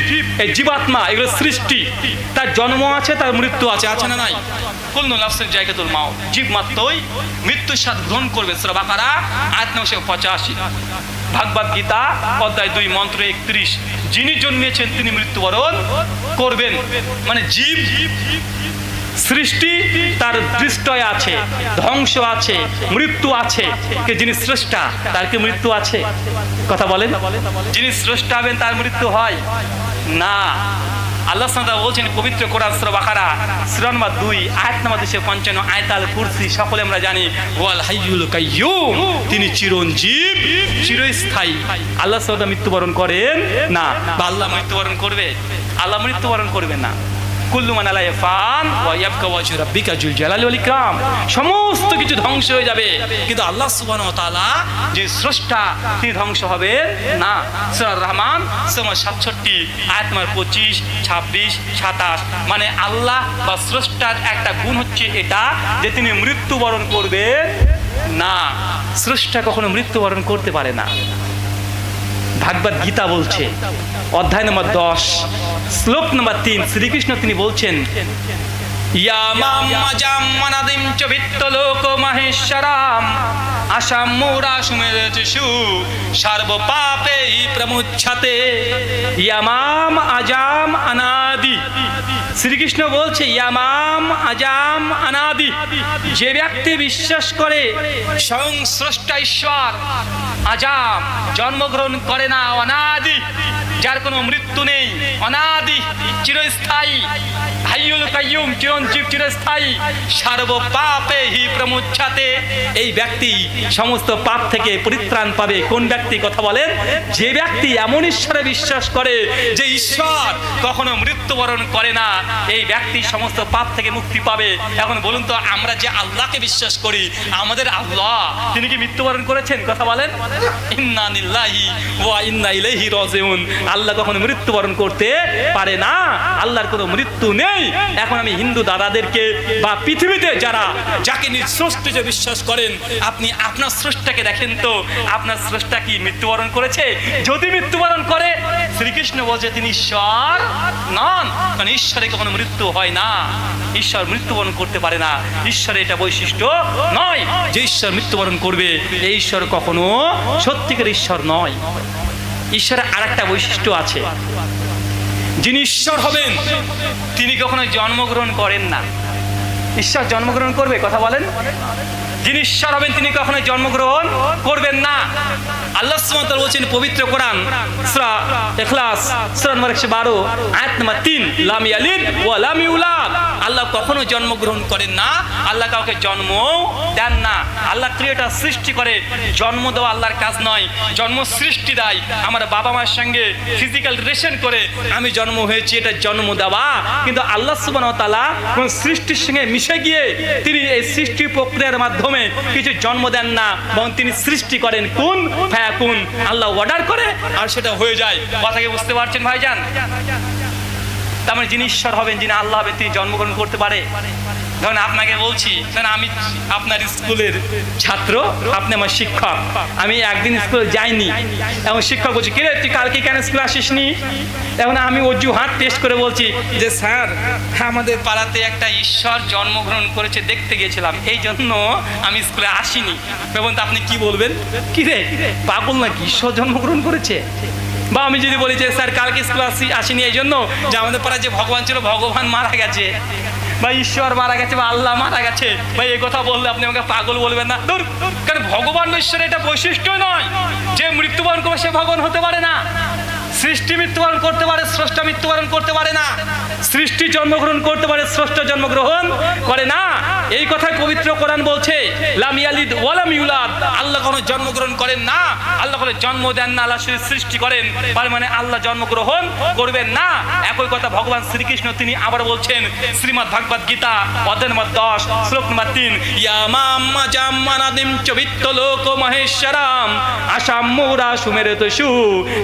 এই জীবাত্মা, এগুলো সৃষ্টি, তার জন্ম আছে, তার মৃত্যু আছে, আছে না নাই? কুল্লু নাফসিন যায়কাতুল মাউত, জীব মাত্রই মৃত্যুর স্বাদ গ্রহণ করবে। সূরা বাকারা আয়াত 985। ভাগবত গীতা অধ্যায় 2 মন্ত্র 31, যিনি জন্মিয়েছেন তিনি মৃত্যুবরণ করবেন। মানে জীব সৃষ্টি, তার দৃষ্টয় আছে, ধ্বংস আছে, মৃত্যু আছে। যিনি স্রষ্টা তার কি মৃত্যু আছে? কথা বলেন। যিনি স্রষ্টা হবেন তার মৃত্যু হয় না। আল্লাহ সুবহানাহু ওয়া তাআলা বলছেন পবিত্র কোরআন সূরা বাকারা সূরা নম্বর 2 আয়াত নম্বর 255, আয়াতুল কুরসি সকলে আমরা জানি, ওয়াল হাইয়ুল কাইয়্যুম, তিনি চিরঞ্জীব, চিরস্থায়ী। আল্লাহ সুবহানাহু ওয়া তাআলা মৃত্যুবরণ করেন না, বা আল্লাহ মৃত্যুবরণ করবে? আল্লাহ মৃত্যুবরণ করবে না। কুল্লু মান আলাইহা ফান ওয়া ইয়াবকা ওয়াজহু রাব্বিকা যুল জালালি ওয়াল ইকরাম, সমস্ত কিছু ধ্বংস হয়ে যাবে, কিন্তু আল্লাহ সুবহানাহু ওয়া তাআলা যে স্রষ্টা তিনি ধ্বংস হবেন না। সূরা রহমান সূরা 67 আয়াত নম্বর 25, 26, 27। মানে আল্লাহ বা স্রষ্টার একটা গুণ হচ্ছে এটা যে তিনি মৃত্যুবরণ করবেন না। স্রষ্টা কখনো মৃত্যুবরণ করতে পারে না। ভাগবত গীতা বলছে অধ্যায় নম্বর 10 শ্লোক নম্বর 3, শ্রীকৃষ্ণ তিনি বলছেন, ইয়ামাম মাজাম মানাদিম চ বিত্তলোক মাহেশ্বরাম আসাম মুরা সুমেরচু সর্ব পাপেই প্রমুচ্ছতে। ইয়ামাম আজাম অনাদি, শ্রীকৃষ্ণ বলছে ইয়ামাম আজাম অনাদি, যে ব্যক্তি বিশ্বাস করে স্বয়ং স্রষ্টা ঈশ্বর আজাম, জন্মগ্রহণ করে না, অনাদি, যার কোনো মৃত্যু নেই, অনাদি, চিরস্থায়ী, হাইয়ুল কাইয়্যুম, চিরঞ্জীব, চিরস্থায়ী, সর্ব পাপে হি প্রমুচ্ছতে, এই ব্যক্তি সমস্ত পাপ থেকে পরিত্রাণ পাবে। কোন ব্যক্তি? কথা বলেন। যে ব্যক্তি এমন ঈশ্বরে বিশ্বাস করে যে ঈশ্বর কখনো মৃত্যুবরণ করে না, এই ব্যক্তি সমস্ত পাপ থেকে মুক্তি পাবে। এখন বলুন তো, আমরা যে আল্লাহকে বিশ্বাস করি, আমাদের আল্লাহ তিনি কি মৃত্যুবরণ করেছেন? কথা বলেন। ইন্না লিল্লাহি ওয়া ইন্না ইলাইহি রাজিউন, আল্লাহ কখনো মৃত্যুবরণ করতে পারে না, আল্লাহর কোনো মৃত্যু নেই। এখন আমি হিন্দু দাদাদেরকে বা পৃথিবীতে যারা যাকে স্রষ্টা যে বিশ্বাস করেন, আপনি আপনার স্রষ্টাকে দেখেন তো, আপনার স্রষ্টা কি মৃত্যুবরণ করেছে? যদি মৃত্যুবরণ করে, শ্রীকৃষ্ণ বলছে তিনি ঈশ্বর নন, কারণ ঈশ্বরে কখনো মৃত্যু হয় না, ঈশ্বর মৃত্যুবরণ করতে পারে না। ঈশ্বরের এটা বৈশিষ্ট্য নয় যে ঈশ্বর মৃত্যুবরণ করবে, এই ঈশ্বর কখনো সত্যিকার ঈশ্বর নয়। ঈশ্বরের আরেকটা বৈশিষ্ট্য আছে, যিনি ঈশ্বর হবেন তিনি কখনো জন্মগ্রহণ করেন না। ঈশ্বর জন্মগ্রহণ করবে? কথা বলেন। যিনি ঈশ্বর হবেন তিনি কখনো জন্মগ্রহণ করবেন না। আল্লাহ সুবহানাহু ওয়া তাআলা বলেছেন পবিত্র কোরআন সূরা ইখলাস সূরা নম্বর 112 আয়াত নম্বর 3, লাম ইয়ালিদ ওয়া লাম ইউলাদ, আল্লাহ কখনো জন্মগ্রহণ করেন না, আল্লাহ কাউকে জন্ম দেন না। আল্লাহ ক্রিয়েটর, সৃষ্টি করে, জন্ম দেওয়া আল্লাহর কাজ নয়, জন্ম সৃষ্টি দেয়। আমার বাবা মায়ের সঙ্গে ফিজিক্যাল রিলেশন করে আমি জন্ম হয়েছি, এটা জন্ম দেওয়া। কিন্তু আল্লাহ সুবহানাহু ওয়া তাআলা কোন সৃষ্টির সঙ্গে মিশে গিয়ে তিনি এই সৃষ্টি প্রক্রিয়ার মাধ্যমে কিছু জন্ম দেন না, বরং তিনি সৃষ্টি করেন। কোন ফায়াকুন, আল্লাহ অর্ডার করে আর সেটা হয়ে যায়। কথা কি বুঝতে পারছেন ভাইজান? তার মানে যিনি ঈশ্বর হবেন, যিনি আল্লাহ হবেন, তিনি জন্মগ্রহণ করতে পারে। ধরুন আপনাকে বলছি, আমি আপনার স্কুলের ছাত্র, আপনি আমার শিক্ষক, আমি একদিন স্কুলে যাইনি, এবং শিক্ষক বলছি কিরে তুই কালকে কেন স্কুলে আসিসনি? এখন আমি অজুহাত টেস্ট করে বলছি যে স্যার আমাদের পাড়াতে একটা ঈশ্বর জন্মগ্রহণ করেছে, দেখতে গিয়েছিলাম, এই জন্য আমি স্কুলে আসিনি। এবং আপনি কি বলবেন? কিরে পাগল নাকি, ঈশ্বর জন্মগ্রহণ করেছে? বা আমি যদি বলি যে স্যার কালকে স্কুলে আসিনি এই জন্য যে আমাদের পাড়ায় যে ভগবান ছিল, ভগবান মারা গেছে, বা ঈশ্বর মারা গেছে বা আল্লাহ মারা গেছে, ভাই এই কথা বললে আপনি আমাকে পাগল বলবেন না? দূর, কারণ ভগবান ঈশ্বরের এটা বৈশিষ্ট্য নয় যে মৃত্যুবরণ করে সে ভগবান হতে পারে না। সৃষ্টি মৃত্যুবরণ করতে পারে, স্রষ্টা মৃত্যুবরণ করতে পারে না। সৃষ্টি জন্মগ্রহণ করতে পারে, স্রষ্টা জন্মগ্রহণ করে না। এই কথাই পবিত্র কোরআন বলছে, লাম ইয়ালিদ ওয়া লাম ইউলাদ। আল্লাহ কোনো জন্মগ্রহণ করেন না, আল্লাহ কোনো জন্ম দেন না, আল্লাহ শুধু সৃষ্টি করেন। তার মানে আল্লাহ জন্মগ্রহণ করবেন না। একই কথা ভগবান শ্রীকৃষ্ণ তিনি আবার বলছেন শ্রীমদ্ ভাগবত গীতা অধ্যায় নম্বর 10 শ্লোক নম্বর 3, ইয়ামাম জাম্মানাদিম চবিত্ত লোক মহেশ্বরাম আসাম মুরা সুমেরতসু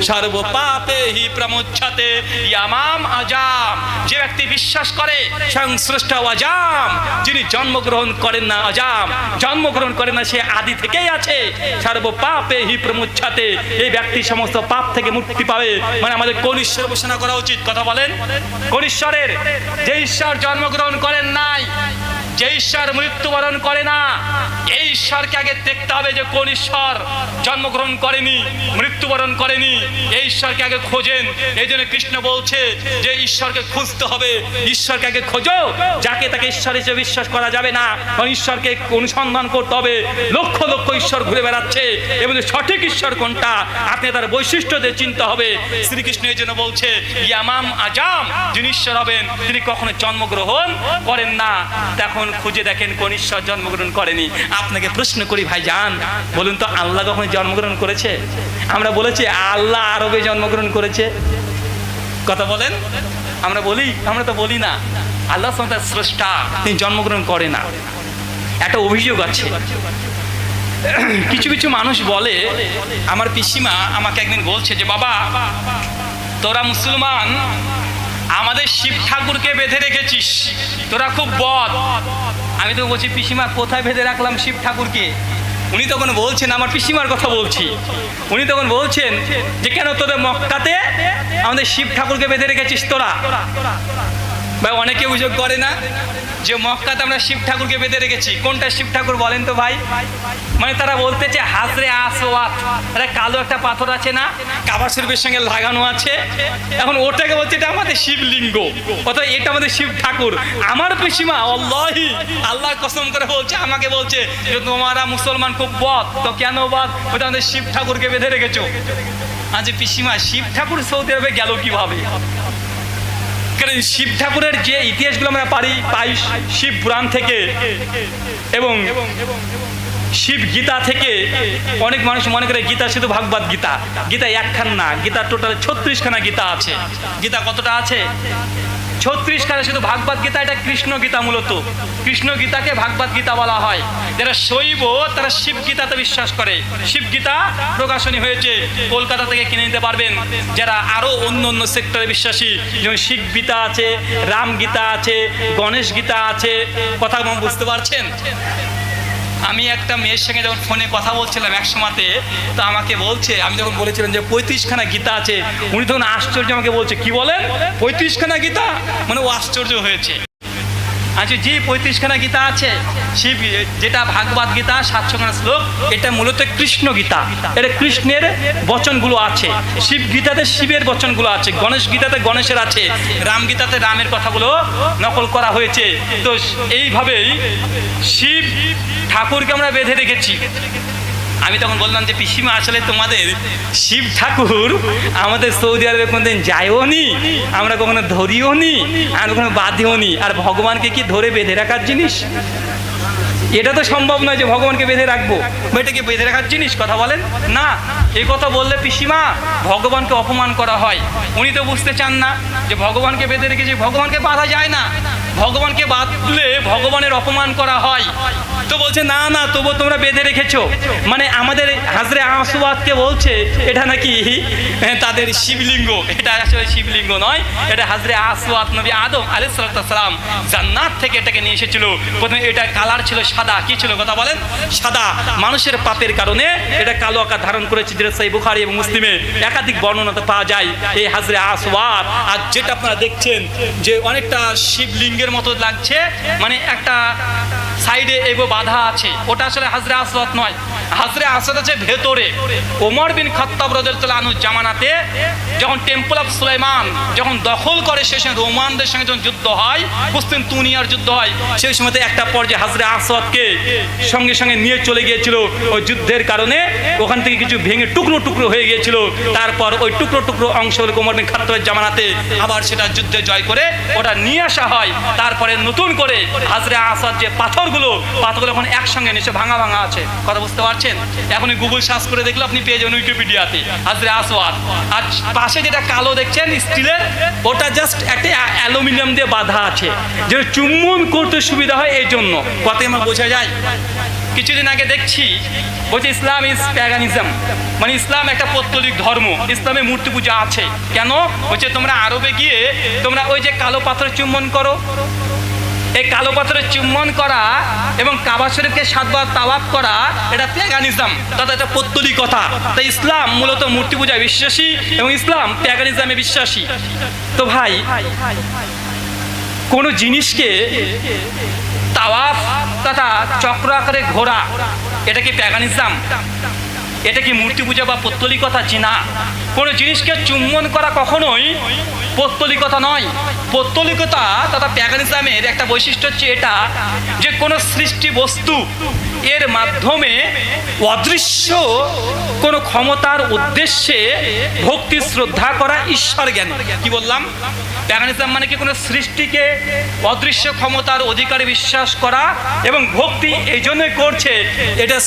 সর্ব পাপেহি প্রমুচ্ছতে। ইয়ামাম আজাম, যে ব্যক্তি বিশ্বাস করে স্বয়ং স্রষ্টা আজাম, যিনি জন্মগ্রহণ করেন না, আজাম জন্মগ্রহণ করেন না, সে আদি থেকেই আছে। সর্ব পাপেহি প্রমুচ্ছতে, এই ব্যক্তি সমস্ত পাপ থেকে মুক্তি পাবে। মানে আমাদের কোন ঈশ্বর উপাসনা করা উচিত? কথা বলেন কোন ঈশ্বরের? যে ঈশ্বর জন্মগ্রহণ করেন নাই, যে ঈশ্বর মৃত্যুবরণ করে না, এই ঈশ্বরকে আগে দেখতে হবে যে কোন ঈশ্বর জন্মগ্রহণ করেনি, মৃত্যুবরণ করেনি। এই ঈশ্বরকে আগে খোঁজেন। এই জন্য কৃষ্ণ বলছে যে ঈশ্বরকে খুঁজতে হবে, ঈশ্বরকে আগে খোঁজো। যাকে তাকে ঈশ্বর হিসেবে বিশ্বাস করা যাবে না, কারণ ঈশ্বরকে অনুসন্ধান করতে হবে। লক্ষ লক্ষ ঈশ্বর ঘুরে বেড়াচ্ছে, এবং সঠিক ঈশ্বর কোনটা আপনি তার বৈশিষ্ট্য দিয়ে চিনতে হবে। শ্রীকৃষ্ণ এই জন্য বলছে ইয়ামাম আজাম, যিনি ঈশ্বর হবেন তিনি কখনো জন্মগ্রহণ করেন না। তখন খুঁজে দেখেন কোন ঈশ্বর জন্মগ্রহণ করেনি। আপনাকে প্রশ্ন করি ভাই যান, বলুন তো আল্লাহ কখনো জন্মগ্রহণ করেছে? আমরা বলেছি আল্লাহ আরবে জন্মগ্রহণ করেছে। কথা বলেন, আমরা বলি? আমরা তো বলি না। আল্লাহ তার স্রষ্টা, তিনি জন্মগ্রহণ করে না। একটা অভিযোগ আছে, কিছু কিছু মানুষ বলে, আমার পিসিমা আমাকে একদিন বলছে যে বাবা তোরা মুসলমান আমাদের শিব ঠাকুরকে বেঁধে রেখেছিস, তোরা খুব বদ। আমি তো বলছি পিসিমা কোথায় বেঁধে রাখলাম শিব ঠাকুরকে? উনি তখন বলছেন, আমার পিসিমার কথা বলছি, উনি তখন বলছেন যে কেন তোদের মক্কাতে আমাদের শিব ঠাকুরকে বেঁধে রেখেছিস তোরা? ভাই অনেকে অভিযোগ করে না যে মক্কাতে আমরা শিব ঠাকুরকে বেঁধে রেখেছি। কোনটা শিব ঠাকুর বলেন তো ভাই? মানে তারা বলতেছে হাজরে আসওয়াত, আরে কালো একটা পাথর আছে না, কাবা শরীফের সঙ্গে লাগানো আছে, এখন ওটাকে বলছে এটা আমাদের শিবলিঙ্গ, অথবা এটা আমাদের শিব ঠাকুর। আমার পিসিমা আল্লাহি আল্লাহর কসম করে বলছে, আমাকে বলছে যে তোমরা মুসলমান খুব বদ, তো কেন বদ? ওটা আমাদের শিব ঠাকুরকে বেঁধে রেখেছো। আজ পিসিমা শিব ঠাকুর সৌদি আরবে গেল কিভাবে? কারণ শিব ঠাকুরের যে ইতিহাসগুলো আমরা পাই শিব পুরাণ থেকে এবং শিব গীতা থেকে। অনেক মানুষ মনে করে গীতা শুধু ভাগবত গীতা, গীতা একখান না, গীতা টোটাল 36খানা গীতা আছে। গীতা কতটা আছে? 36খানা। শুধু ভাগবত গীতা এটা কৃষ্ণ গীতা, মূলত কৃষ্ণ গীতাকে ভাগবত গীতা বলা হয়। যারা শৈব তারা শিব গীতাতে বিশ্বাস করে। শিব গীতা প্রকাশনী হয়েছে, কলকাতা থেকে কিনে নিতে পারবেন। যারা আরো অন্য অন্য সেক্টরে বিশ্বাসী, যেমন শিব গীতা আছে, রাম গীতা আছে, গণেশ গীতা আছে। কথা বুঝতে পারছেন? আমি একটা মেয়ের সঙ্গে যখন ফোনে কথা বলছিলাম এক সময়তে, তো আমাকে বলছে, আমি যখন বলেছিলাম যে 35খানা গীতা আছে, উনি তখন আশ্চর্য আমাকে বলছে, কি বলেন 35খানা গীতা? মানে ও আশ্চর্য হয়েছে। আচ্ছা জি, 35খানা গীতা আছে। শিব যেটা ভাগবত গীতা 700খানা শ্লোক, এটা মূলত কৃষ্ণ গীতা, এটা কৃষ্ণের বচনগুলো আছে। শিব গীতাতে শিবের বচনগুলো আছে, গণেশ গীতাতে গণেশের আছে, রাম গীতাতে রামের কথাগুলো নকল করা হয়েছে। তো এইভাবেই শিব ঠাকুরকে আমরা বেঁধে রেখেছি। আমি তখন বললাম যে পিসিমা আসলে তোমাদের শিব ঠাকুর আমাদের সৌদি আরবে কোনোদিন যাইও নি, আমরা কখনো ধরিও নি, আর কখনো বাঁধিও নি। আর ভগবানকে কি ধরে বেঁধে রাখার জিনিস? এটা তো সম্ভব নয় যে ভগবানকে বেঁধে রাখবো। এটা কি বেঁধে রাখার জিনিস? কথা বলেন না। এই কথা বললে পিসিমা ভগবানকে অপমান করা হয়। উনি তো বুঝতে চান না যে ভগবানকে বেঁধে রেখেছি, ভগবানকে বাঁধা যায় না। ভগবানকে বাঁধলে ভগবানের অপমান করা হয়। তো বলছে না না, তবু তোমরা বেঁধে রেখেছো। মানে আমাদের হাজরে আসওয়াতকে বলছে এটা নাকি তাদের শিবলিঙ্গ। এটা আসলে শিবলিঙ্গ নয়, এটা হাজরে আসওয়াত নবী আদম আলাইহিস সালাম জান্নাত থেকে এটাকে নিয়ে এসেছিল। প্রথমে এটা কালার ছিল সাদা। কি ছিল কথা বলেন? সাদা। মানুষের পাপের কারণে এটা কালো আকার ধারণ করেছে, যেটা সহিহ বুখারী এবং মুসলিমে একাধিক বর্ণনাতে পাওয়া যায় এই হাজরে আসওয়াত। আর যেটা আপনারা দেখছেন যে অনেকটা শিবলিঙ্গের মতো লাগছে, মানে একটা সাইডে এগো বাধা আছে, ওটা আসলে হাজরে আসওয়াদ নয়। হাজরে আসওয়াদ আছে ভেতরে। ওমর বিন খাত্তাব রাদিয়াল্লাহু আনহু জামানাতে যখন টেম্পল অফ সুলাইমান যখন দখল করে, সেই সময় রোমানদের সঙ্গে যখন যুদ্ধ হয়, কুস্তান্তিনিয়ার যুদ্ধ হয়, সেই সময়তে একটা পর্যায়ে হাজরে আসওয়াদকে সঙ্গে সঙ্গে নিয়ে চলে গিয়েছিল। ওই যুদ্ধের কারণে ওখান থেকে কিছু ভেঙে টুকরো টুকরো হয়ে গিয়েছিল। তারপর ওই টুকরো টুকরো অংশ ওমর বিন খাত্তাবের জামানাতে আবার সেটা যুদ্ধে জয় করে ওটা নিয়ে আসা হয়। তারপরে নতুন করে হাজরে আসওয়াদ যে পাথরগুলো এখন একসঙ্গে নিচে ভাঙা ভাঙা আছে। কথা বুঝতে পারছেন? এখন গুগল সার্চ করে দেখলে আপনি পেয়ে যাবেন উইকিপিডিয়াতে হাজরে আসওয়াদ। আর পাশে যেটা কালো দেখছেন স্টিলের, ওটা জাস্ট একটা অ্যালুমিনিয়াম দিয়ে বাঁধা আছে, যেন চুম্বন করতে সুবিধা হয় এই জন্য। কথাই আমার বোঝা যায়? কিছুদিন আগে দেখছি বলছে ইসলাম ইজ প্যাগানিজম, মানে ইসলাম একটা পৌত্তলিক ধর্ম, ইসলামে মূর্তি পূজা আছে। কেন? বলছে তোমরা আরবে গিয়ে তোমরা ওই যে কালো পাথর চুম্বন করো, এই কালো পাথরের চুম্বন করা এবং কাবা শরীফকে 7 বার তাওয়াফ করা, এটা প্যাগানিজম, তাতে এটা পৌত্তলিকতা। তাই ইসলাম মূলত মূর্তি পূজায় বিশ্বাসী এবং ইসলাম প্যাগানিজমে বিশ্বাসী। তো ভাই, কোনো জিনিসকে তাওয়াফ তথা চক্র আকারে ঘোরা, এটা কি প্যাগানিজম? এটা কি মূর্তি পূজা বা পৌত্তলিকতা? জি না। কোনো জিনিসকে চুম্বন করা কখনোই পৌত্তলিকতা নয়। পৌত্তলিকতা তথা প্যাগানিজমের একটা বৈশিষ্ট্য হচ্ছে এটা, যে কোনো সৃষ্টি বস্তু এর মাধ্যমে অদৃশ্য কোনো ক্ষমতার উদ্দেশ্যে ভক্তি শ্রদ্ধা করা, ঈশ্বর জ্ঞান। কি বললাম? প্যাগানিজম মানে কি কোনো সৃষ্টিকে অদৃশ্য ক্ষমতার অধিকারে বিশ্বাস করা এবং ভক্তি এই জন্যই করছে, এটা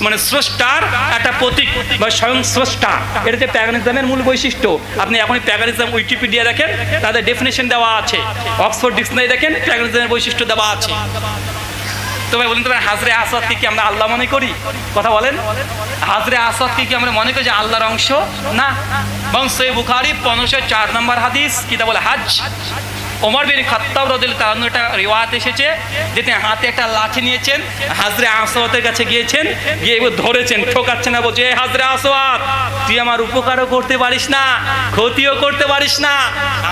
মানে স্রষ্টার একটা প্রতীক বা স্বয়ং স্রষ্টা। এটা যে প্যাগানিজমের মূল বৈশিষ্ট্য। আপনি এখনই প্যাগানিজম উইকিপিডিয়া দেখেন, তাদের ডেফিনেশন দেওয়া আছে। অক্সফোর্ড ডিকশনারি দেখেন, প্যাগানিজমের বৈশিষ্ট্য দেওয়া আছে। তো ভাই বলুন তো, হাজরে আসওয়াদকে কি আমরা আল্লাহ মনে করি? কথা বলেন। হাজরে আসওয়াদকে কি আমরা মনে করি যে আল্লাহর অংশ? না। এবং সহিহ বুখারী 1504 নম্বর হাদিস, কিতাবুল হজ, ওমর বিন খাত্তাব রাদিয়াল্লাহু আনহু একটা রিওয়ায়াত এসেছে যে তিনি হাতে একটা লাঠি নিয়েছেন, হাজরে আসওয়াদের কাছে গিয়েছেন, গিয়ে ধরেছেন, ঠোকাচ্ছেন না, বলছে হাজরে আসওয়াদ, তুই আমার উপকারও করতে পারিস না, ক্ষতিও করতে পারিস না,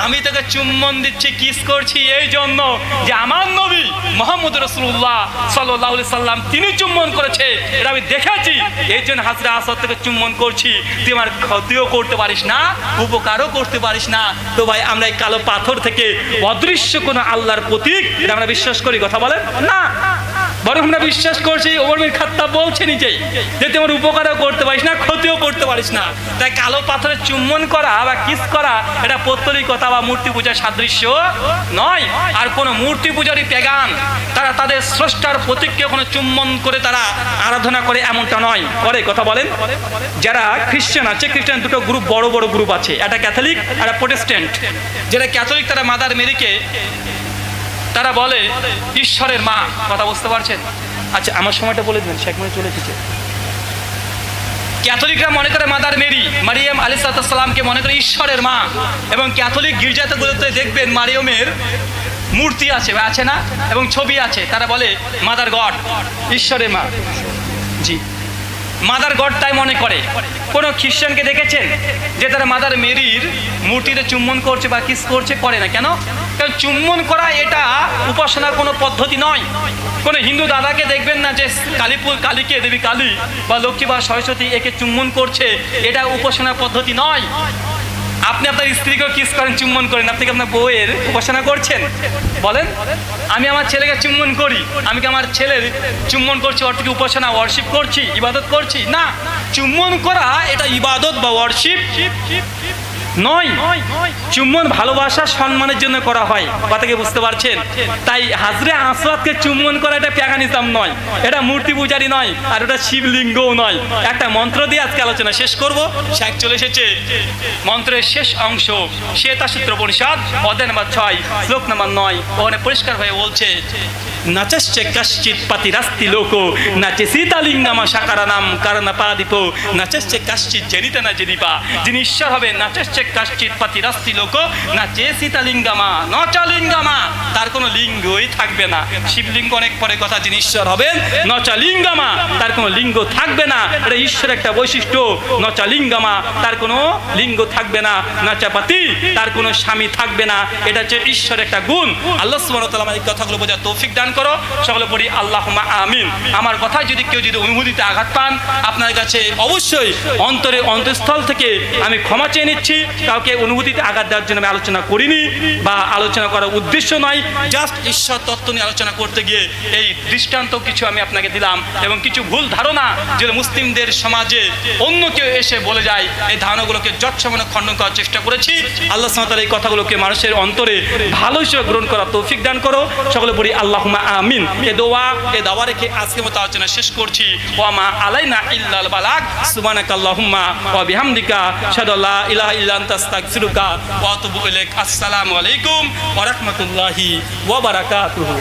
আমি তোকে চুম্বন দিচ্ছি, কিস করছি এই জন্য যে আমার নবী মুহাম্মদ রাসূলুল্লাহ সাল্লাল্লাহু আলাইহি সাল্লাম তিনি চুম্বন করেছে, এটা আমি দেখেছি, এই জন্য হাজরে আসওয়াদ থেকে চুম্বন করছি, তুই আমার ক্ষতিও করতে পারিস না, উপকারও করতে পারিস না। তো ভাই, আমরা এই কালো পাথর থেকে অদৃশ্য কোন আল্লাহর প্রতীক এটা আমরা বিশ্বাস করি? কথা বলেন না। বরং আমরা বিশ্বাস করছি ওমর বিন খাত্তাব বলছে নিজেই যে তুই আমার উপকারও করতে পারিস না, ক্ষতিও করতে পারিস না। তাই কালো পাথরের চুম্বন করা বা কিস করা এটা পৌত্তলিকতা বা মূর্তি পূজার সাদৃশ্য নয়। আর কোনো মূর্তি পূজারই পেগান তারা তাদের স্রষ্টার প্রতীককে কোনো চুম্বন করে তারা আরাধনা করে এমনটা নয়। করে কথা বলেন। যারা খ্রিস্টান আছে, খ্রিস্টান দুটো গ্রুপ, বড় বড় গ্রুপ আছে, একটা ক্যাথলিক আর একটা প্রোটেস্ট্যান্ট। যারা ক্যাথলিক তারা মাদার মেরিকে তারা বলে ঈশ্বরের মা। কথা বুঝতে পারছেন? আচ্ছা, আমার সময়টা বলে দেবেন, 1 মিনিট চলে এসেছে। ক্যাথলিকরা মনে করে মাদার মেরি, মারিয়াম আলাইহিস সালামকে মনে করে ঈশ্বরের মা, এবং ক্যাথলিক গির্জাগুলোতে দেখবেন মারিয়মের মূর্তি আছে বা আছে না, এবং ছবি আছে, তারা বলে মাদার গড, ঈশ্বরের মা। জি, মাদার গড তাই মনে করে। কোনো খ্রিস্টানকে দেখেছেন যে তারা মাদার মেরির মূর্তিতে চুম্বন করছে বা কিস করছে? করে না। কেন? কারণ চুম্বন করা এটা উপাসনার কোনো পদ্ধতি নয়। কোনো হিন্দু দাদাকে দেখবেন না যে কালীকে, দেবী কালী বা লক্ষ্মী বা সরস্বতী একে চুম্বন করছে, এটা উপাসনার পদ্ধতি নয়। আপনি আপনার স্ত্রীকেও কিস করেন, চুম্বন করেন, আপনি কি আপনার বউয়ের উপাসনা করছেন? বলেন। আমি আমার ছেলেকে চুম্বন করি, আমি কি আমার ছেলের চুম্বন করছি অর্থ কি উপাসনা, ওয়ার্শিপ করছি, ইবাদত করছি? না। চুম্বন করা এটা ইবাদত বা ওয়ার্শিপ নয়। চুম্বন ভালোবাসা সম্মানের জন্য করা হয়। কথাকে বুঝতে পারছেন? তাই হাজরে আসওয়াদকে চুম্বন করা এটা প্যাগানিজম নয়, এটা মূর্তি পূজারি নয়, আর ওটা শিবলিঙ্গও নয়। একটা মন্ত্র দিয়ে আজকে আলোচনা শেষ করব। শেখ চলে এসেছে মন্ত্রের শেষ অংশ, শ্বেতাসূত্র উপনিষদ অধ্যায় নম্বর 6 শ্লোক নম্বর 9। ওখানে পরিষ্কার হয়ে বলছে, নাচশ্চে কশ্চিৎ পাতিরাস্তি লোকো নাচে সীতালিঙ্গামা সাকারানাম কারণাপাদিপো নাচশ্চে কশ্চিৎ জেনিতা না জেনিপা। যিনি ঈশ্বর হবে, নাচশ্চে কাশ্চিৎ পাতিরাস্তি লোক না চেসিতা লিঙ্গামা নচা লিঙ্গামা, তার কোনো লিঙ্গই থাকবে না। শিবলিঙ্গ অনেক পরে কথা, যিনি ঈশ্বর হবেন। নচা লিঙ্গামা, তার কোনো লিঙ্গ থাকবে না, এটা ঈশ্বরের একটা বৈশিষ্ট্য। নচা লিঙ্গামা, তার কোনো লিঙ্গ থাকবে না। নাচাপাতি, তার কোনো স্বামী থাকবে না, এটা হচ্ছে ঈশ্বরের একটা গুণ। আল্লাহ সুবহানাহু ওয়া তাআলা এই কথাগুলো বোঝার তৌফিক দান করো। সকলে পড়ি আল্লাহুম্মা আমিন। আমার কথায় যদি কেউ যদি অনুভূতিতে আঘাত পান, আপনার কাছে অবশ্যই অন্তঃস্থল থেকে আমি ক্ষমা চেয়ে নিচ্ছি। কাউকে অনুভূতিতে আঘাত দেওয়ার জন্য আমি আলোচনা করিনি বা আলোচনা করার উদ্দেশ্য নয়, জাস্ট ঈশ্বর তত্ত্ব নিয়ে আলোচনা করতে গিয়ে এই দৃষ্টান্ত কিছু আমি আপনাকে দিলাম, এবং কিছু ভুল ধারণা যে মুসলিমদের সমাজে অন্য কেউ এসে বলে যায়, এই ধারণাগুলোকে যৎসামান্য খণ্ডন করার চেষ্টা করেছি। আল্লাহ সুবহানাহু ওয়া তাআলা এই কথাগুলোকে মানুষের অন্তরে ভালো হিসেবে গ্রহণ করার তৌফিক দান করো। সকলে পড়ি আল্লাহুম্মা আমিন। এ দাওয়া রেখে আজকের মতো আলোচনা শেষ করছি। ওয়া মা আলাইনা ইল্লাল বালাগ। সুবহানাকাল্লাহুম্মা ওয়া বিহামদিকা আশহাদু আল্লা ইলাহা ইল্লা আনতা আস্তাগফিরুকা ওয়া আতুবু ইলাইক। আসসালামু আলাইকুম ওয়া রাহমাতুল্লাহি ওয়া বারাকাতুহু।